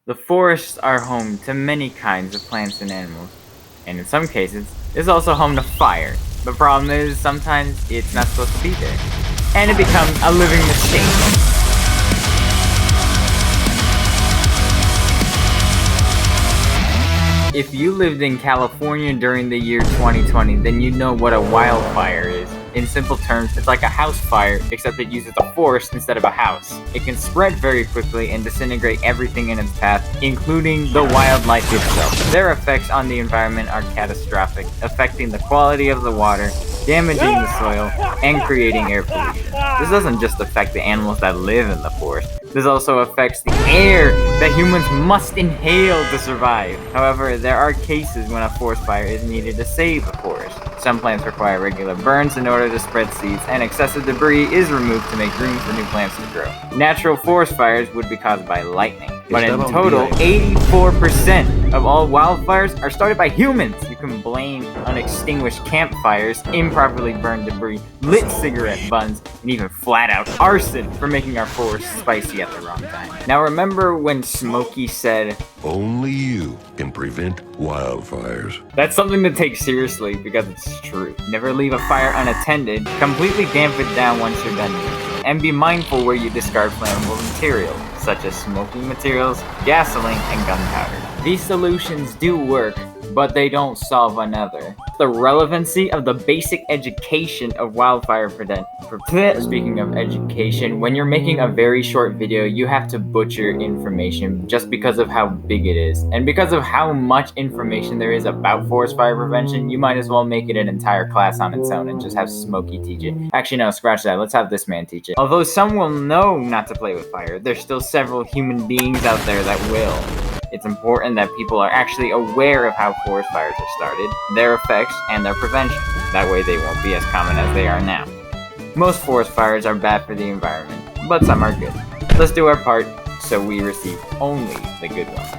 The forests are home to many kinds of plants and animals, and in some cases, it's also home to fire. The problem is, sometimes it's not supposed to be there, and it becomes a living machine. If you lived in California during the year 2020, then you know what a wildfire is. In simple terms, it's like a house fire, except it uses a forest instead of a house. It can spread very quickly and disintegrate everything in its path, including the wildlife itself. Their effects on the environment are catastrophic, affecting the quality of the water, damaging the soil, and creating air pollution. This doesn't just affect the animals that live in the forest, this also affects the air that humans must inhale to survive. However, there are cases when a forest fire is needed to save a forest. Some plants require regular burns in order to spread seeds, and excessive debris is removed to make room for new plants to grow. Natural forest fires would be caused by lightning, but in total, 84% of all wildfires are started by humans. You can blame unextinguished campfires, improperly burned debris, lit cigarette bunds, and even flat-out arson for making our forests spicy at the wrong time. Now remember when Smokey said, "Only you can prevent wildfires." That's something to take seriously because it's true. Never leave a fire unattended, completely damp it down once you're done using it, and be mindful where you discard flammable materials, such as smoking materials, gasoline, and gunpowder. These solutions do work, but they don't solve another: the relevancy of the basic education of wildfire prevention. Speaking of education, when you're making a very short video, you have to butcher information just because of how big it is. And because of how much information there is about forest fire prevention, you might as well make it an entire class on its own and just have Smokey teach it. Actually, no, scratch that. Let's have this man teach it. Although some will know not to play with fire, there's still several human beings out there that will. It's important that people are actually aware of how forest fires are started, their effects, and their prevention. That way they won't be as common as they are now. Most forest fires are bad for the environment, but some are good. Let's do our part so we receive only the good ones.